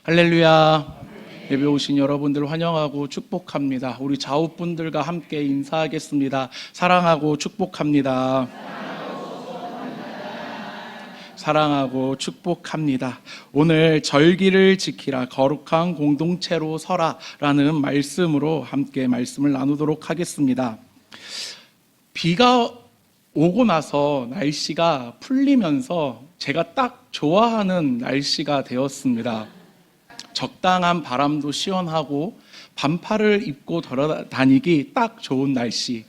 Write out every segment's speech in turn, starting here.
할렐루야. 예배 오신 여러분들 환영하고 축복합니다. 우리 좌우분들과 함께 인사하겠습니다. 사랑하고 축복합니다. 사랑하고 축복합니다. 오늘 절기를 지키라, 거룩한 공동체로 서라라는 말씀으로 함께 말씀을 나누도록 하겠습니다. 비가 오고 나서 날씨가 풀리면서 제가 딱 좋아하는 날씨가 되었습니다. 적당한 바람도 시원하고 반팔을 입고 돌아다니기 딱 좋은 날씨.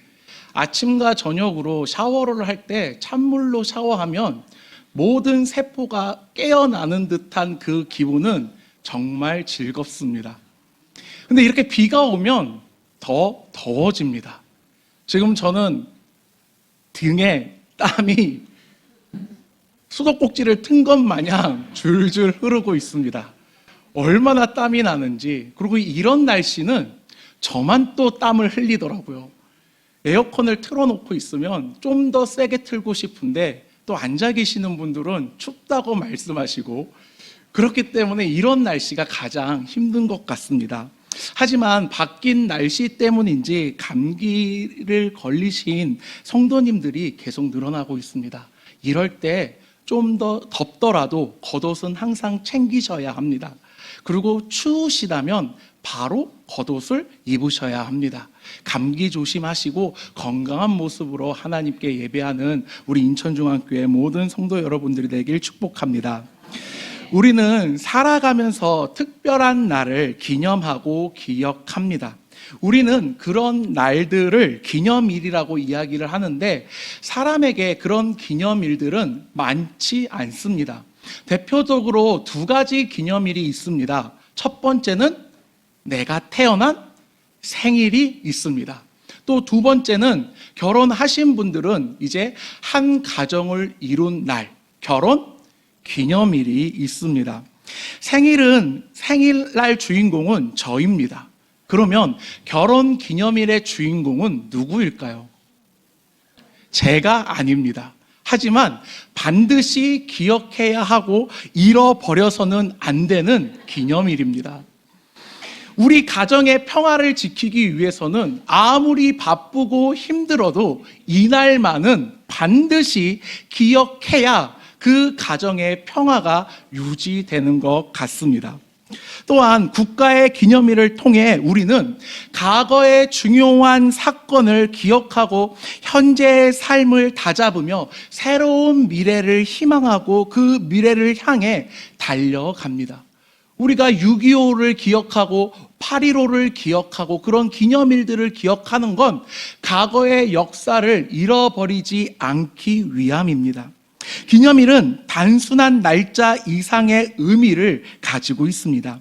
아침과 저녁으로 샤워를 할 때 찬물로 샤워하면 모든 세포가 깨어나는 듯한 그 기분은 정말 즐겁습니다. 근데 이렇게 비가 오면 더 더워집니다. 지금 저는 등에 땀이 수도꼭지를 튼 것 마냥 줄줄 흐르고 있습니다. 얼마나 땀이 나는지. 그리고 이런 날씨는 저만 또 땀을 흘리더라고요. 에어컨을 틀어놓고 있으면 좀 더 세게 틀고 싶은데 또 앉아 계시는 분들은 춥다고 말씀하시고, 그렇기 때문에 이런 날씨가 가장 힘든 것 같습니다. 하지만 바뀐 날씨 때문인지 감기를 걸리신 성도님들이 계속 늘어나고 있습니다. 이럴 때 좀 더 덥더라도 겉옷은 항상 챙기셔야 합니다. 그리고 추우시다면 바로 겉옷을 입으셔야 합니다. 감기 조심하시고 건강한 모습으로 하나님께 예배하는 우리 인천중앙교회 모든 성도 여러분들이 되길 축복합니다. 우리는 살아가면서 특별한 날을 기념하고 기억합니다. 우리는 그런 날들을 기념일이라고 이야기를 하는데 사람에게 그런 기념일들은 많지 않습니다. 대표적으로 두 가지 기념일이 있습니다. 첫 번째는 내가 태어난 생일이 있습니다. 또 두 번째는 결혼하신 분들은 이제 한 가정을 이룬 날, 결혼 기념일이 있습니다. 생일날 주인공은 저입니다. 그러면 결혼 기념일의 주인공은 누구일까요? 제가 아닙니다. 하지만 반드시 기억해야 하고 잃어버려서는 안 되는 기념일입니다. 우리 가정의 평화를 지키기 위해서는 아무리 바쁘고 힘들어도 이날만은 반드시 기억해야 그 가정의 평화가 유지되는 것 같습니다. 또한 국가의 기념일을 통해 우리는 과거의 중요한 사건을 기억하고 현재의 삶을 다잡으며 새로운 미래를 희망하고 그 미래를 향해 달려갑니다. 우리가 6.25를 기억하고 8.15를 기억하고 그런 기념일들을 기억하는 건 과거의 역사를 잃어버리지 않기 위함입니다. 기념일은 단순한 날짜 이상의 의미를 가지고 있습니다.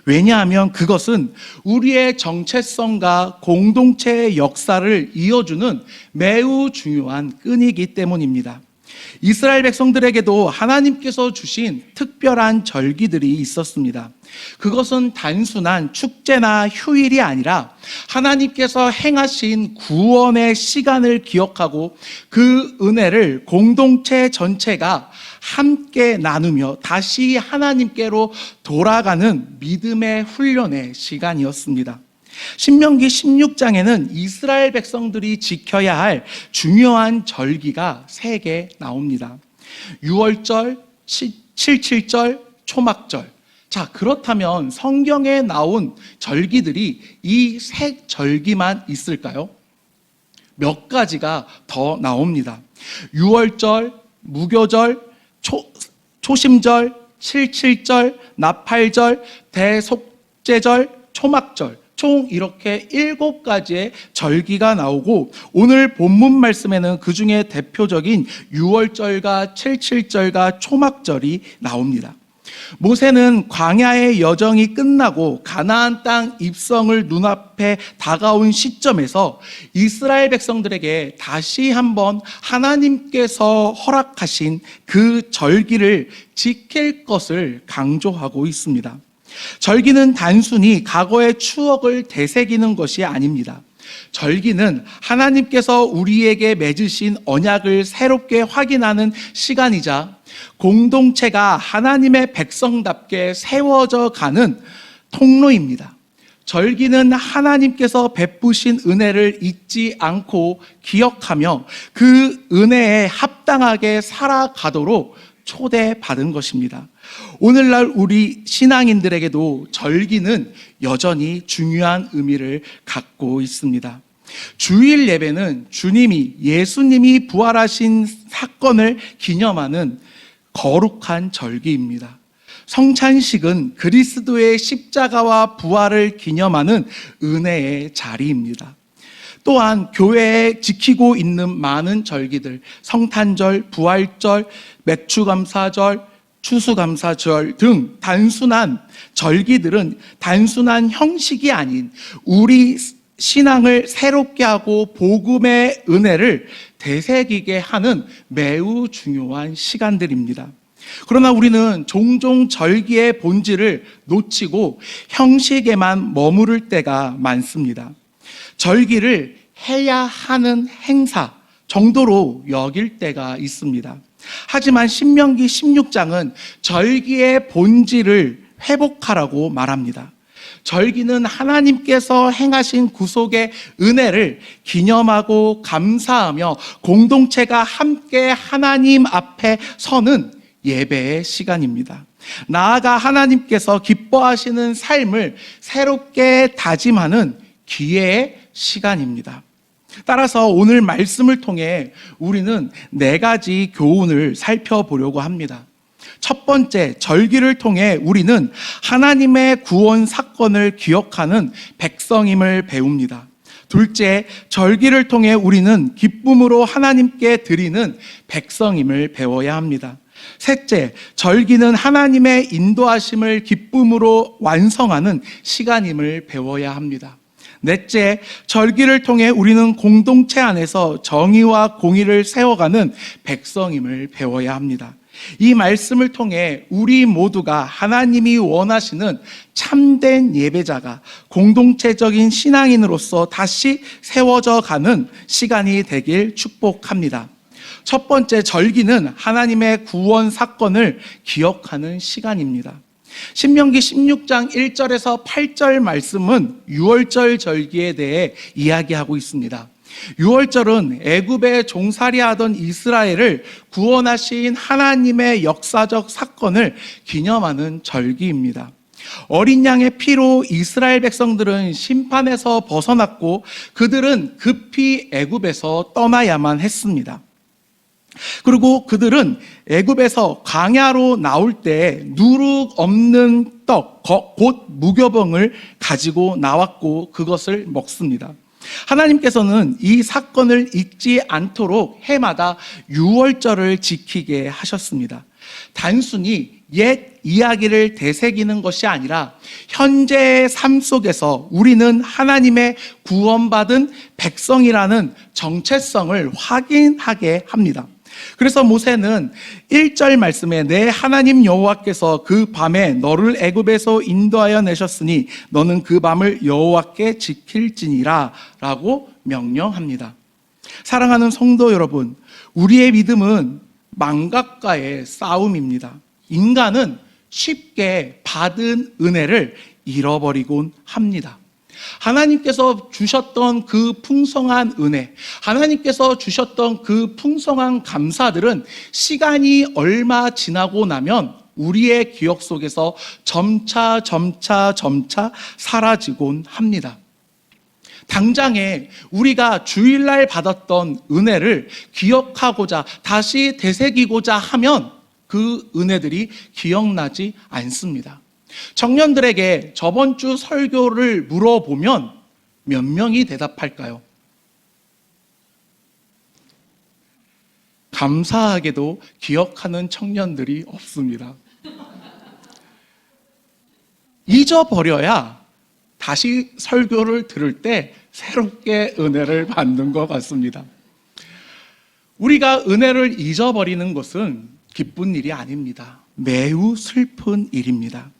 왜냐하면 그것은 우리의 정체성과 공동체의 역사를 이어주는 매우 중요한 끈이기 때문입니다. 이스라엘 백성들에게도 하나님께서 주신 특별한 절기들이 있었습니다. 그것은 단순한 축제나 휴일이 아니라 하나님께서 행하신 구원의 시간을 기억하고 그 은혜를 공동체 전체가 함께 나누며 다시 하나님께로 돌아가는 믿음의 훈련의 시간이었습니다. 신명기 16장에는 이스라엘 백성들이 지켜야 할 중요한 절기가 3개 나옵니다. 유월절, 7.7절, 초막절. 자, 그렇다면 성경에 나온 절기들이 이 3절기만 있을까요? 몇 가지가 더 나옵니다. 유월절, 무교절, 초심절, 7.7절, 나팔절, 대속죄절, 초막절. 총 이렇게 7가지의 절기가 나오고 오늘 본문 말씀에는 그 중에 대표적인 유월절과 7.7절과 초막절이 나옵니다. 모세는 광야의 여정이 끝나고 가나안 땅 입성을 눈앞에 다가온 시점에서 이스라엘 백성들에게 다시 한번 하나님께서 허락하신 그 절기를 지킬 것을 강조하고 있습니다. 절기는 단순히 과거의 추억을 되새기는 것이 아닙니다. 절기는 하나님께서 우리에게 맺으신 언약을 새롭게 확인하는 시간이자 공동체가 하나님의 백성답게 세워져 가는 통로입니다. 절기는 하나님께서 베푸신 은혜를 잊지 않고 기억하며 그 은혜에 합당하게 살아가도록 초대받은 것입니다. 오늘날 우리 신앙인들에게도 절기는 여전히 중요한 의미를 갖고 있습니다. 주일 예배는 예수님이 부활하신 사건을 기념하는 거룩한 절기입니다. 성찬식은 그리스도의 십자가와 부활을 기념하는 은혜의 자리입니다. 또한 교회에 지키고 있는 많은 절기들, 성탄절, 부활절, 맥주감사절, 추수감사절 등 단순한 절기들은 단순한 형식이 아닌 우리 신앙을 새롭게 하고 복음의 은혜를 되새기게 하는 매우 중요한 시간들입니다. 그러나 우리는 종종 절기의 본질을 놓치고 형식에만 머무를 때가 많습니다. 절기를 해야 하는 행사 정도로 여길 때가 있습니다. 하지만 신명기 16장은 절기의 본질을 회복하라고 말합니다. 절기는 하나님께서 행하신 구속의 은혜를 기념하고 감사하며 공동체가 함께 하나님 앞에 서는 예배의 시간입니다. 나아가 하나님께서 기뻐하시는 삶을 새롭게 다짐하는 기회의 시간입니다. 따라서 오늘 말씀을 통해 우리는 4가지 교훈을 살펴보려고 합니다. 첫 번째, 절기를 통해 우리는 하나님의 구원 사건을 기억하는 백성임을 배웁니다. 둘째, 절기를 통해 우리는 기쁨으로 하나님께 드리는 백성임을 배워야 합니다. 셋째, 절기는 하나님의 인도하심을 기쁨으로 완성하는 시간임을 배워야 합니다. 넷째, 절기를 통해 우리는 공동체 안에서 정의와 공의를 세워가는 백성임을 배워야 합니다. 이 말씀을 통해 우리 모두가 하나님이 원하시는 참된 예배자가 공동체적인 신앙인으로서 다시 세워져 가는 시간이 되길 축복합니다. 첫 번째, 절기는 하나님의 구원 사건을 기억하는 시간입니다. 신명기 16장 1절에서 8절 말씀은 유월절 절기에 대해 이야기하고 있습니다. 유월절은 애굽에 종살이하던 이스라엘을 구원하신 하나님의 역사적 사건을 기념하는 절기입니다. 어린 양의 피로 이스라엘 백성들은 심판에서 벗어났고 그들은 급히 애굽에서 떠나야만 했습니다. 그리고 그들은 애굽에서 광야로 나올 때 누룩 없는 떡, 곧 무교병을 가지고 나왔고 그것을 먹습니다. 하나님께서는 이 사건을 잊지 않도록 해마다 유월절을 지키게 하셨습니다. 단순히 옛 이야기를 되새기는 것이 아니라 현재의 삶 속에서 우리는 하나님의 구원받은 백성이라는 정체성을 확인하게 합니다. 그래서 모세는 1절 말씀에 내 하나님 여호와께서 그 밤에 너를 애굽에서 인도하여 내셨으니 너는 그 밤을 여호와께 지킬지니라 라고 명령합니다. 사랑하는 성도 여러분, 우리의 믿음은 망각과의 싸움입니다. 인간은 쉽게 받은 은혜를 잃어버리곤 합니다. 하나님께서 주셨던 그 풍성한 은혜, 하나님께서 주셨던 그 풍성한 감사들은 시간이 얼마 지나고 나면 우리의 기억 속에서 점차 사라지곤 합니다. 당장에 우리가 주일날 받았던 은혜를 기억하고자 다시 되새기고자 하면 그 은혜들이 기억나지 않습니다. 청년들에게 저번 주 설교를 물어보면 몇 명이 대답할까요? 감사하게도 기억하는 청년들이 없습니다. 잊어버려야 다시 설교를 들을 때 새롭게 은혜를 받는 것 같습니다. 우리가 은혜를 잊어버리는 것은 기쁜 일이 아닙니다. 매우 슬픈 일입니다.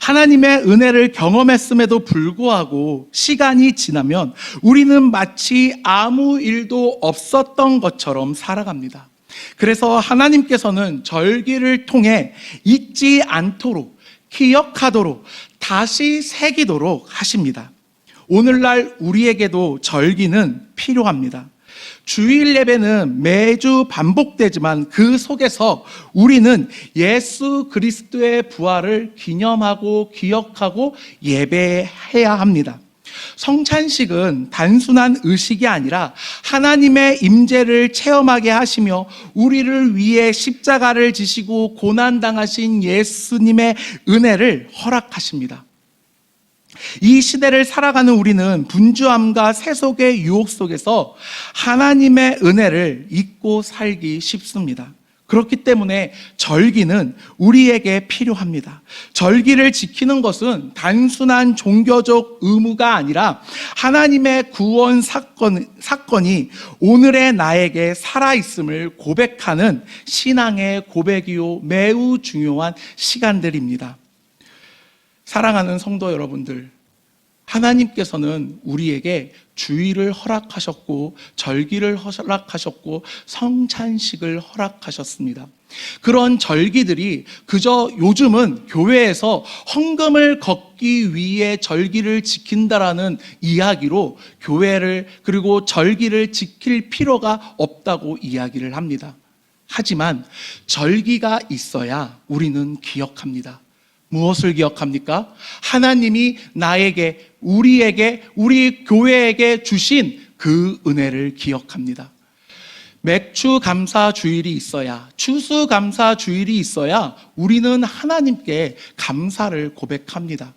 하나님의 은혜를 경험했음에도 불구하고 시간이 지나면 우리는 마치 아무 일도 없었던 것처럼 살아갑니다. 그래서 하나님께서는 절기를 통해 잊지 않도록, 기억하도록, 다시 새기도록 하십니다. 오늘날 우리에게도 절기는 필요합니다. 주일 예배는 매주 반복되지만 그 속에서 우리는 예수 그리스도의 부활을 기념하고 기억하고 예배해야 합니다. 성찬식은 단순한 의식이 아니라 하나님의 임재를 체험하게 하시며 우리를 위해 십자가를 지시고 고난당하신 예수님의 은혜를 허락하십니다. 이 시대를 살아가는 우리는 분주함과 세속의 유혹 속에서 하나님의 은혜를 잊고 살기 쉽습니다. 그렇기 때문에 절기는 우리에게 필요합니다. 절기를 지키는 것은 단순한 종교적 의무가 아니라 하나님의 구원 사건이 오늘의 나에게 살아있음을 고백하는 신앙의 고백이요 매우 중요한 시간들입니다. 사랑하는 성도 여러분들, 하나님께서는 우리에게 주일을 허락하셨고 절기를 허락하셨고 성찬식을 허락하셨습니다. 그런 절기들이 그저 요즘은 교회에서 헌금을 걷기 위해 절기를 지킨다라는 이야기로 교회를 그리고 절기를 지킬 필요가 없다고 이야기를 합니다. 하지만 절기가 있어야 우리는 기억합니다. 무엇을 기억합니까? 하나님이 나에게, 우리에게, 우리 교회에게 주신 그 은혜를 기억합니다. 맥주 감사 주일이 있어야, 추수 감사 주일이 있어야 우리는 하나님께 감사를 고백합니다.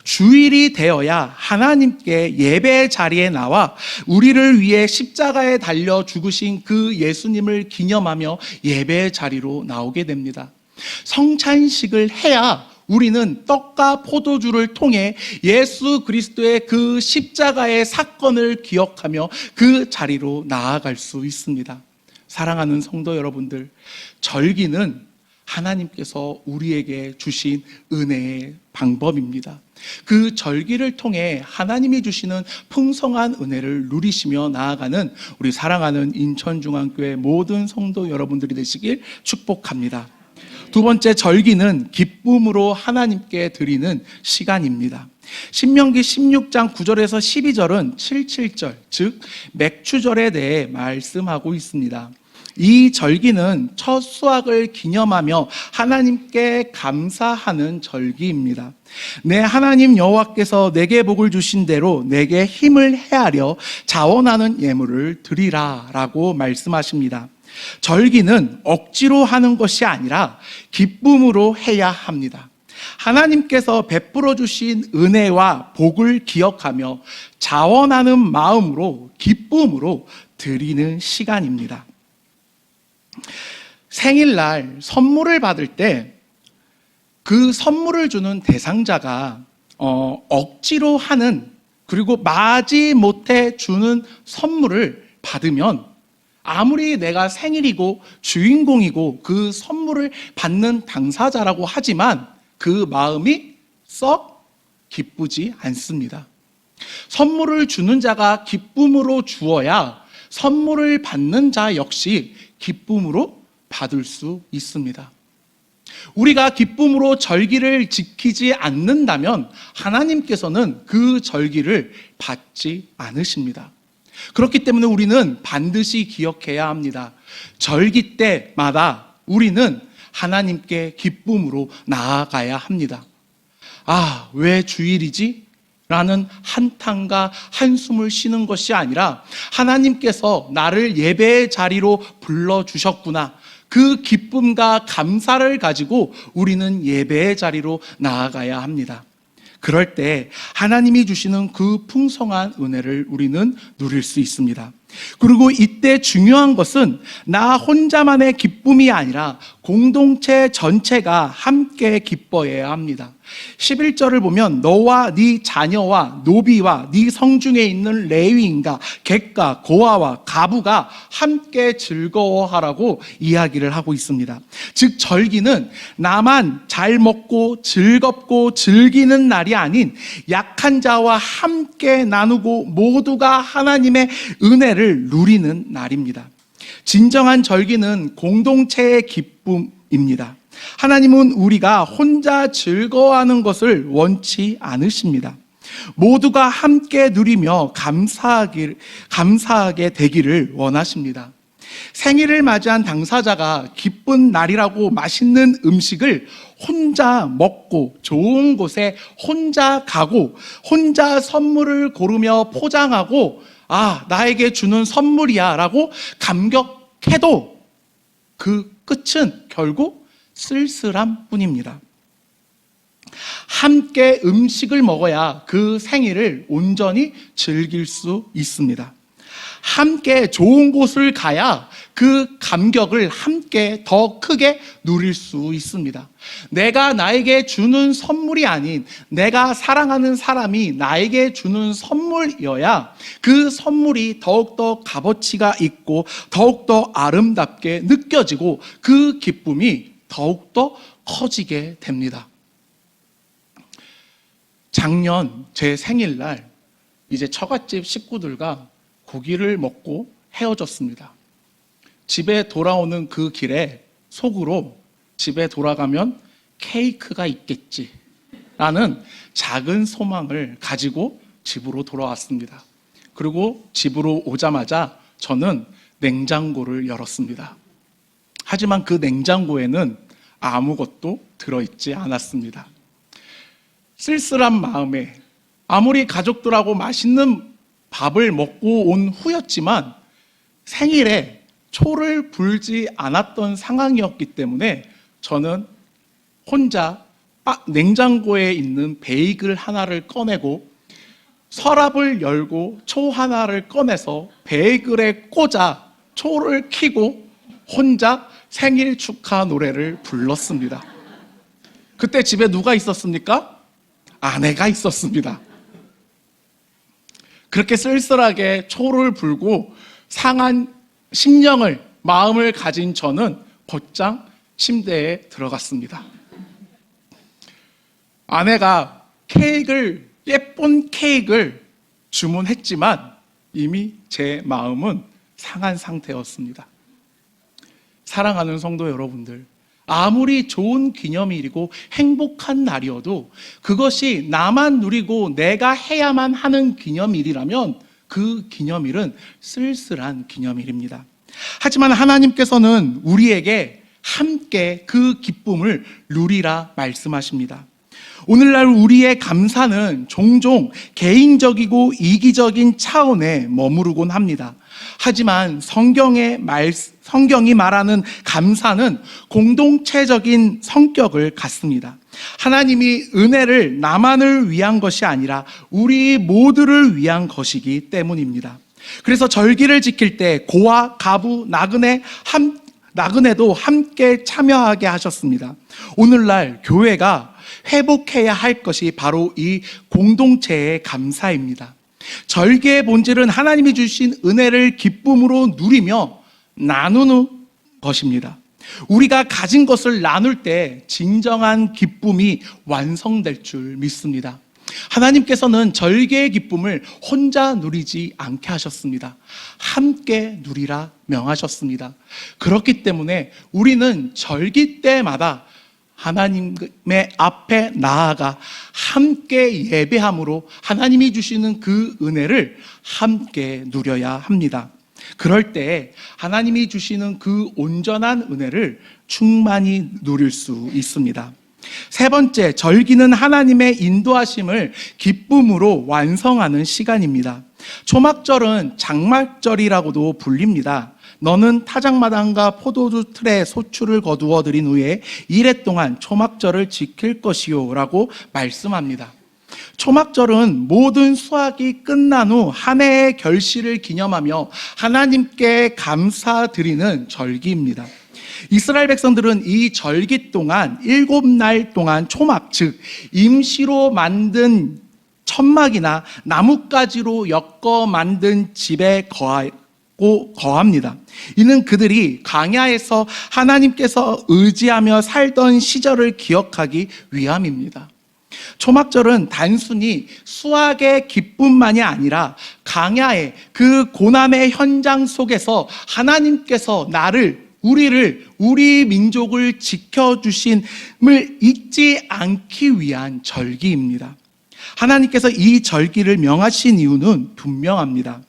주일이 되어야 하나님께 예배 자리에 나와 우리를 위해 십자가에 달려 죽으신 그 예수님을 기념하며 예배 자리로 나오게 됩니다. 성찬식을 해야 우리는 떡과 포도주를 통해 예수 그리스도의 그 십자가의 사건을 기억하며 그 자리로 나아갈 수 있습니다. 사랑하는 성도 여러분들, 절기는 하나님께서 우리에게 주신 은혜의 방법입니다. 그 절기를 통해 하나님이 주시는 풍성한 은혜를 누리시며 나아가는 우리 사랑하는 인천중앙교회 모든 성도 여러분들이 되시길 축복합니다. 두 번째, 절기는 기쁨으로 하나님께 드리는 시간입니다. 신명기 16장 9절에서 12절은 77절, 즉 맥추절에 대해 말씀하고 있습니다. 이 절기는 첫 수확을 기념하며 하나님께 감사하는 절기입니다. 내 하나님 여호와께서 내게 복을 주신 대로 내게 힘을 헤아려 자원하는 예물을 드리라 라고 말씀하십니다. 절기는 억지로 하는 것이 아니라 기쁨으로 해야 합니다. 하나님께서 베풀어 주신 은혜와 복을 기억하며 자원하는 마음으로 기쁨으로 드리는 시간입니다. 생일날 선물을 받을 때 그 선물을 주는 대상자가 억지로 하는, 그리고 마지못해 주는 선물을 받으면 아무리 내가 생일이고 주인공이고 그 선물을 받는 당사자라고 하지만 그 마음이 썩 기쁘지 않습니다. 선물을 주는 자가 기쁨으로 주어야 선물을 받는 자 역시 기쁨으로 받을 수 있습니다. 우리가 기쁨으로 절기를 지키지 않는다면 하나님께서는 그 절기를 받지 않으십니다. 그렇기 때문에 우리는 반드시 기억해야 합니다. 절기 때마다 우리는 하나님께 기쁨으로 나아가야 합니다. 아, 왜 주일이지? 라는 한탄과 한숨을 쉬는 것이 아니라 하나님께서 나를 예배의 자리로 불러주셨구나, 그 기쁨과 감사를 가지고 우리는 예배의 자리로 나아가야 합니다. 그럴 때 하나님이 주시는 그 풍성한 은혜를 우리는 누릴 수 있습니다. 그리고 이때 중요한 것은 나 혼자만의 기쁨 기쁨이 아니라 공동체 전체가 함께 기뻐해야 합니다. 11절을 보면 너와 네 자녀와 노비와 네 성중에 있는 레위인과 객과 고아와 가부가 함께 즐거워하라고 이야기를 하고 있습니다. 즉 절기는 나만 잘 먹고 즐겁고 즐기는 날이 아닌 약한 자와 함께 나누고 모두가 하나님의 은혜를 누리는 날입니다. 진정한 절기는 공동체의 기쁨입니다. 하나님은 우리가 혼자 즐거워하는 것을 원치 않으십니다. 모두가 함께 누리며 감사하게 되기를 원하십니다. 생일을 맞이한 당사자가 기쁜 날이라고 맛있는 음식을 혼자 먹고 좋은 곳에 혼자 가고 혼자 선물을 고르며 포장하고 나에게 주는 선물이야 라고 감격해도 그 끝은 결국 쓸쓸함 뿐입니다. 함께 음식을 먹어야 그 생일을 온전히 즐길 수 있습니다. 함께 좋은 곳을 가야 그 감격을 함께 더 크게 누릴 수 있습니다. 내가 나에게 주는 선물이 아닌 내가 사랑하는 사람이 나에게 주는 선물이어야 그 선물이 더욱더 값어치가 있고 더욱더 아름답게 느껴지고 그 기쁨이 더욱더 커지게 됩니다. 작년 제 생일날 이제 처갓집 식구들과 고기를 먹고 헤어졌습니다. 집에 돌아오는 그 길에 속으로 집에 돌아가면 케이크가 있겠지 라는 작은 소망을 가지고 집으로 돌아왔습니다. 그리고 집으로 오자마자 저는 냉장고를 열었습니다. 하지만 그 냉장고에는 아무것도 들어있지 않았습니다. 쓸쓸한 마음에 아무리 가족들하고 맛있는 밥을 먹고 온 후였지만 생일에 초를 불지 않았던 상황이었기 때문에 저는 혼자 냉장고에 있는 베이글 하나를 꺼내고 서랍을 열고 초 하나를 꺼내서 베이글에 꽂아 초를 켜고 혼자 생일 축하 노래를 불렀습니다. 그때 집에 누가 있었습니까? 아내가 있었습니다. 그렇게 쓸쓸하게 초를 불고 상한 심령을, 마음을 가진 저는 곧장 침대에 들어갔습니다. 아내가 예쁜 케이크를 주문했지만 이미 제 마음은 상한 상태였습니다. 사랑하는 성도 여러분들, 아무리 좋은 기념일이고 행복한 날이어도 그것이 나만 누리고 내가 해야만 하는 기념일이라면 그 기념일은 쓸쓸한 기념일입니다. 하지만 하나님께서는 우리에게 함께 그 기쁨을 누리라 말씀하십니다. 오늘날 우리의 감사는 종종 개인적이고 이기적인 차원에 머무르곤 합니다. 하지만 성경이 말하는 감사는 공동체적인 성격을 갖습니다. 하나님이 은혜를 나만을 위한 것이 아니라 우리 모두를 위한 것이기 때문입니다. 그래서 절기를 지킬 때 고아, 가부, 나그네도 함께 참여하게 하셨습니다. 오늘날 교회가 회복해야 할 것이 바로 이 공동체의 감사입니다. 절기의 본질은 하나님이 주신 은혜를 기쁨으로 누리며 나누는 것입니다. 우리가 가진 것을 나눌 때 진정한 기쁨이 완성될 줄 믿습니다. 하나님께서는 절기의 기쁨을 혼자 누리지 않게 하셨습니다. 함께 누리라 명하셨습니다. 그렇기 때문에 우리는 절기 때마다 하나님의 앞에 나아가 함께 예배함으로 하나님이 주시는 그 은혜를 함께 누려야 합니다. 그럴 때 하나님이 주시는 그 온전한 은혜를 충만히 누릴 수 있습니다. 세 번째, 절기는 하나님의 인도하심을 기쁨으로 완성하는 시간입니다. 초막절은 장막절이라고도 불립니다. 너는 타작마당과 포도주 틀에 소출을 거두어 들인 후에 이래 동안 초막절을 지킬 것이요 라고 말씀합니다. 초막절은 모든 수확이 끝난 후 한 해의 결실을 기념하며 하나님께 감사드리는 절기입니다. 이스라엘 백성들은 이 절기 동안 7날 동안 초막, 즉 임시로 만든 천막이나 나뭇가지로 엮어 만든 집에 거합니다. 이는 그들이 광야에서 하나님께서 의지하며 살던 시절을 기억하기 위함입니다. 초막절은 단순히 수확의 기쁨만이 아니라 광야의 그 고난의 현장 속에서 하나님께서 우리 민족을 지켜주심을 잊지 않기 위한 절기입니다. 하나님께서 이 절기를 명하신 이유는 분명합니다.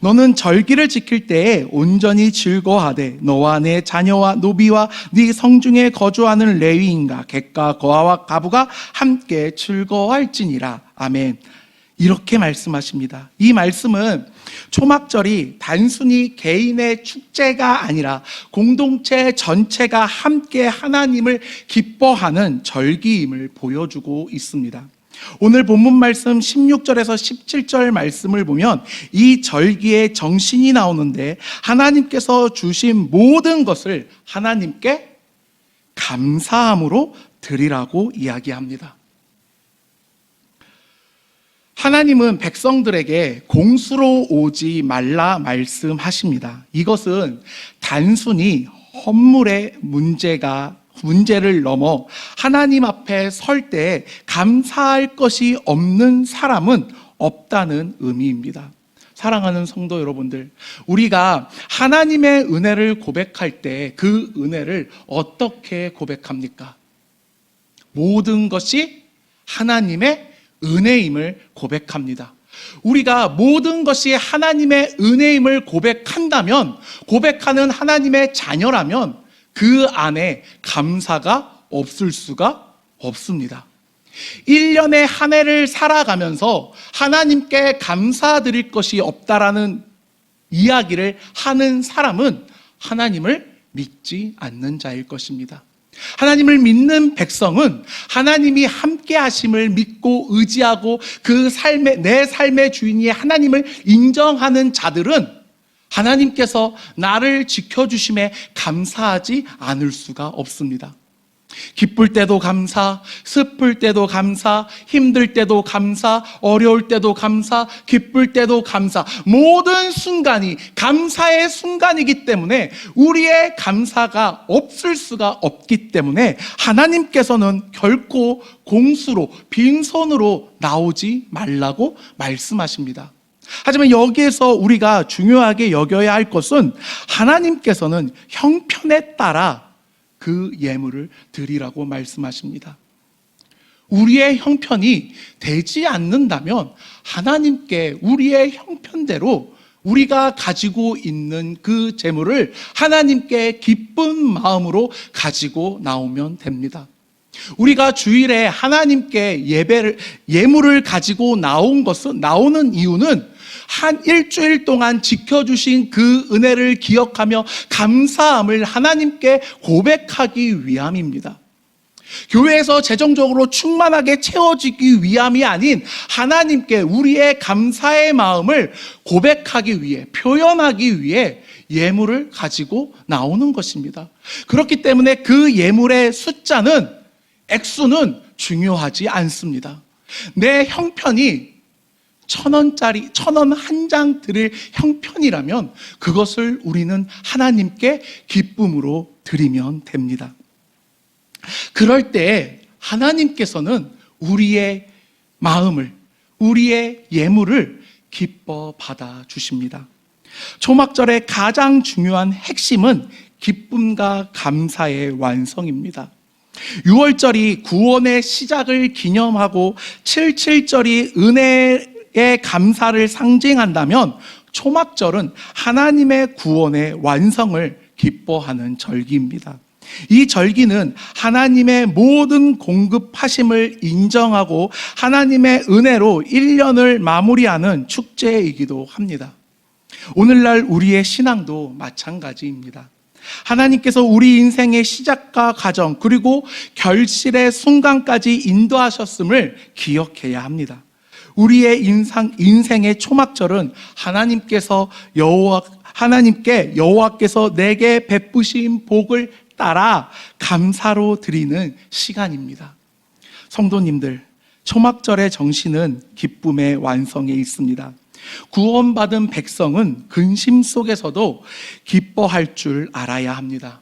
너는 절기를 지킬 때에 온전히 즐거워하되 너와 내 자녀와 노비와 네 성중에 거주하는 레위인과 객과 거하와 가부가 함께 즐거워할지니라. 아멘. 이렇게 말씀하십니다. 이 말씀은 초막절이 단순히 개인의 축제가 아니라 공동체 전체가 함께 하나님을 기뻐하는 절기임을 보여주고 있습니다. 오늘 본문 말씀 16절에서 17절 말씀을 보면 이 절기의 정신이 나오는데, 하나님께서 주신 모든 것을 하나님께 감사함으로 드리라고 이야기합니다. 하나님은 백성들에게 공수로 오지 말라 말씀하십니다. 이것은 단순히 헌물의 문제를 넘어 하나님 앞에 설 때 감사할 것이 없는 사람은 없다는 의미입니다. 사랑하는 성도 여러분들, 우리가 하나님의 은혜를 고백할 때 그 은혜를 어떻게 고백합니까? 모든 것이 하나님의 은혜임을 고백합니다. 우리가 모든 것이 하나님의 은혜임을 고백하는 하나님의 자녀라면 그 안에 감사가 없을 수가 없습니다. 1년의 한 해를 살아가면서 하나님께 감사드릴 것이 없다라는 이야기를 하는 사람은 하나님을 믿지 않는 자일 것입니다. 하나님을 믿는 백성은 하나님이 함께 하심을 믿고 의지하고 내 삶의 주인이 하나님을 인정하는 자들은 하나님께서 나를 지켜주심에 감사하지 않을 수가 없습니다. 기쁠 때도 감사, 슬플 때도 감사, 힘들 때도 감사, 어려울 때도 감사, 기쁠 때도 감사, 모든 순간이 감사의 순간이기 때문에 우리의 감사가 없을 수가 없기 때문에 하나님께서는 결코 공수로, 빈손으로 나오지 말라고 말씀하십니다. 하지만 여기에서 우리가 중요하게 여겨야 할 것은 하나님께서는 형편에 따라 그 예물을 드리라고 말씀하십니다. 우리의 형편이 되지 않는다면 하나님께 우리의 형편대로 우리가 가지고 있는 그 재물을 하나님께 기쁜 마음으로 가지고 나오면 됩니다. 우리가 주일에 하나님께 예물을 가지고 나오는 이유는 한 일주일 동안 지켜주신 그 은혜를 기억하며 감사함을 하나님께 고백하기 위함입니다. 교회에서 재정적으로 충만하게 채워지기 위함이 아닌 하나님께 우리의 감사의 마음을 고백하기 위해, 표현하기 위해 예물을 가지고 나오는 것입니다. 그렇기 때문에 그 예물의 액수는 중요하지 않습니다. 내 형편이 1,000원 한 장 드릴 형편이라면 그것을 우리는 하나님께 기쁨으로 드리면 됩니다. 그럴 때 하나님께서는 우리의 마음을, 우리의 예물을 기뻐 받아 주십니다. 초막절의 가장 중요한 핵심은 기쁨과 감사의 완성입니다. 6월절이 구원의 시작을 기념하고 77절이 은혜의 감사를 상징한다면 초막절은 하나님의 구원의 완성을 기뻐하는 절기입니다. 이 절기는 하나님의 모든 공급하심을 인정하고 하나님의 은혜로 1년을 마무리하는 축제이기도 합니다. 오늘날 우리의 신앙도 마찬가지입니다. 하나님께서 우리 인생의 시작과 과정 그리고 결실의 순간까지 인도하셨음을 기억해야 합니다. 우리의 인생의 초막절은 하나님께 여호와께서 내게 베푸신 복을 따라 감사로 드리는 시간입니다. 성도님들, 초막절의 정신은 기쁨의 완성에 있습니다. 구원받은 백성은 근심 속에서도 기뻐할 줄 알아야 합니다.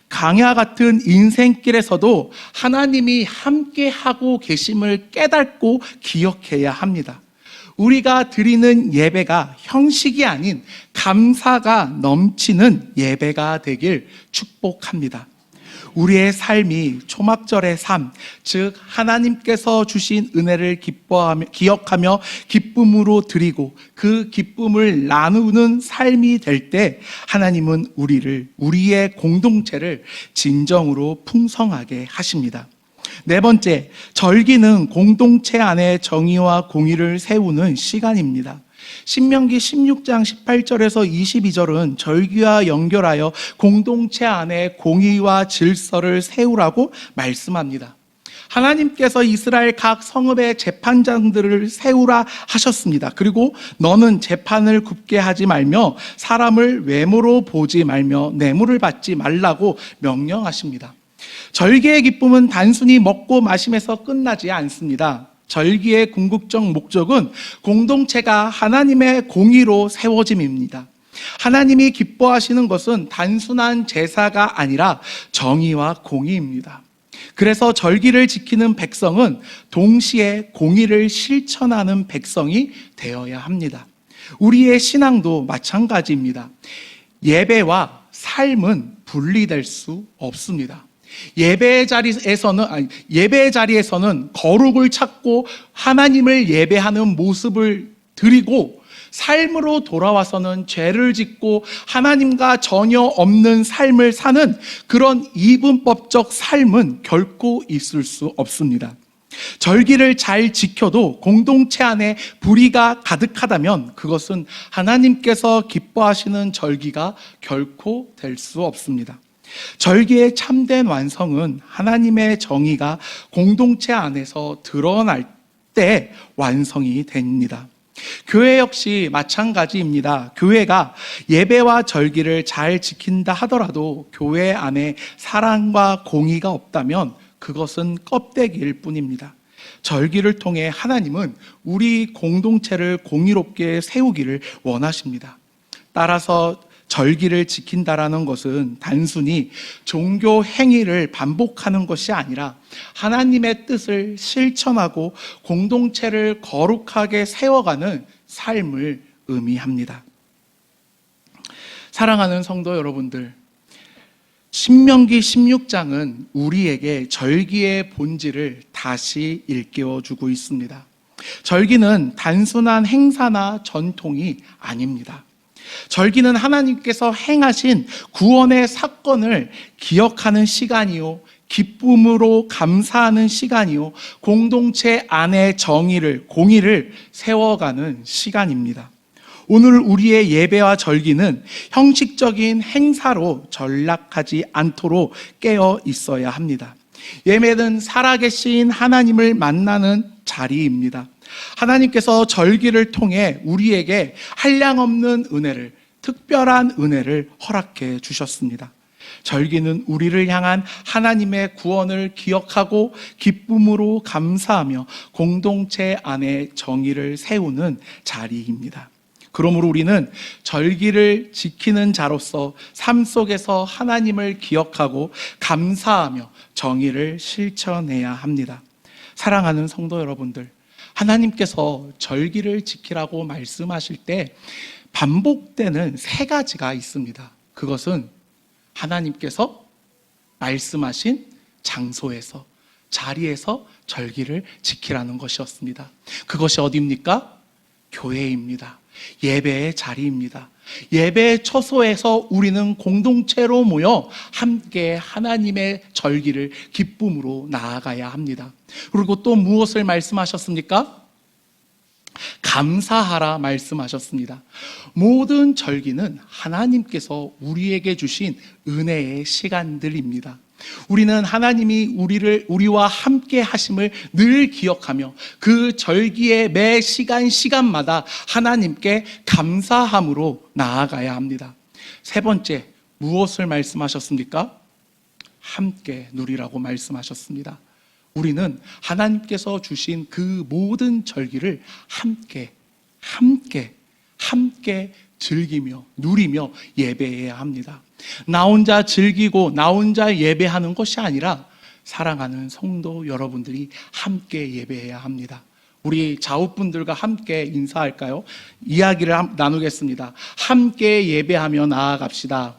강야 같은 인생길에서도 하나님이 함께하고 계심을 깨닫고 기억해야 합니다. 우리가 드리는 예배가 형식이 아닌 감사가 넘치는 예배가 되길 축복합니다. 우리의 삶이 초막절의 삶, 즉 하나님께서 주신 은혜를 기억하며 기쁨으로 드리고 그 기쁨을 나누는 삶이 될 때 하나님은 우리의 공동체를 진정으로 풍성하게 하십니다. 네 번째, 절기는 공동체 안에 정의와 공의를 세우는 시간입니다. 신명기 16장 18절에서 22절은 절기와 연결하여 공동체 안에 공의와 질서를 세우라고 말씀합니다. 하나님께서 이스라엘 각 성읍의 재판장들을 세우라 하셨습니다. 그리고 너는 재판을 굽게 하지 말며 사람을 외모로 보지 말며 뇌물을 받지 말라고 명령하십니다. 절기의 기쁨은 단순히 먹고 마심에서 끝나지 않습니다. 절기의 궁극적 목적은 공동체가 하나님의 공의로 세워짐입니다. 하나님이 기뻐하시는 것은 단순한 제사가 아니라 정의와 공의입니다. 그래서 절기를 지키는 백성은 동시에 공의를 실천하는 백성이 되어야 합니다. 우리의 신앙도 마찬가지입니다. 예배와 삶은 분리될 수 없습니다. 예배의 자리에서는 거룩을 찾고 하나님을 예배하는 모습을 드리고, 삶으로 돌아와서는 죄를 짓고 하나님과 전혀 없는 삶을 사는 그런 이분법적 삶은 결코 있을 수 없습니다. 절기를 잘 지켜도 공동체 안에 불의가 가득하다면 그것은 하나님께서 기뻐하시는 절기가 결코 될 수 없습니다. 절기의 참된 완성은 하나님의 정의가 공동체 안에서 드러날 때 완성이 됩니다. 교회 역시 마찬가지입니다. 교회가 예배와 절기를 잘 지킨다 하더라도 교회 안에 사랑과 공의가 없다면 그것은 껍데기일 뿐입니다. 절기를 통해 하나님은 우리 공동체를 공의롭게 세우기를 원하십니다. 따라서 절기를 지킨다라는 것은 단순히 종교 행위를 반복하는 것이 아니라 하나님의 뜻을 실천하고 공동체를 거룩하게 세워가는 삶을 의미합니다. 사랑하는 성도 여러분들, 신명기 16장은 우리에게 절기의 본질을 다시 일깨워주고 있습니다. 절기는 단순한 행사나 전통이 아닙니다. 절기는 하나님께서 행하신 구원의 사건을 기억하는 시간이요, 기쁨으로 감사하는 시간이요, 공동체 안의 정의를, 공의를 세워가는 시간입니다. 오늘 우리의 예배와 절기는 형식적인 행사로 전락하지 않도록 깨어 있어야 합니다. 예배는 살아계신 하나님을 만나는 자리입니다. 하나님께서 절기를 통해 우리에게 한량없는 은혜를, 특별한 은혜를 허락해 주셨습니다. 절기는 우리를 향한 하나님의 구원을 기억하고 기쁨으로 감사하며 공동체 안에 정의를 세우는 자리입니다. 그러므로 우리는 절기를 지키는 자로서 삶 속에서 하나님을 기억하고 감사하며 정의를 실천해야 합니다. 사랑하는 성도 여러분들, 하나님께서 절기를 지키라고 말씀하실 때 반복되는 세 가지가 있습니다. 그것은 하나님께서 말씀하신 장소에서, 자리에서 절기를 지키라는 것이었습니다. 그것이 어디입니까? 교회입니다. 예배의 자리입니다. 예배의 처소에서 우리는 공동체로 모여 함께 하나님의 절기를 기쁨으로 나아가야 합니다. 그리고 또 무엇을 말씀하셨습니까? 감사하라 말씀하셨습니다. 모든 절기는 하나님께서 우리에게 주신 은혜의 시간들입니다. 우리는 하나님이 우리와 함께 하심을 늘 기억하며 그 절기의 매 시간마다 하나님께 감사함으로 나아가야 합니다. 세 번째, 무엇을 말씀하셨습니까? 함께 누리라고 말씀하셨습니다. 우리는 하나님께서 주신 그 모든 절기를 함께 즐기며 누리며 예배해야 합니다. 나 혼자 즐기고 나 혼자 예배하는 것이 아니라 사랑하는 성도 여러분들이 함께 예배해야 합니다. 우리 자우분들과 함께 인사할까요? 이야기를 나누겠습니다. 함께 예배하며 나아갑시다.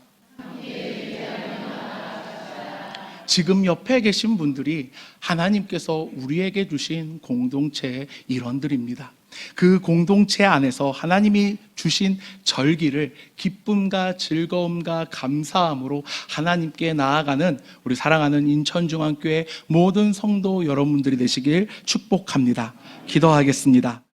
지금 옆에 계신 분들이 하나님께서 우리에게 주신 공동체의 일원들입니다. 그 공동체 안에서 하나님이 주신 절기를 기쁨과 즐거움과 감사함으로 하나님께 나아가는 우리 사랑하는 인천중앙교회 모든 성도 여러분들이 되시길 축복합니다. 기도하겠습니다.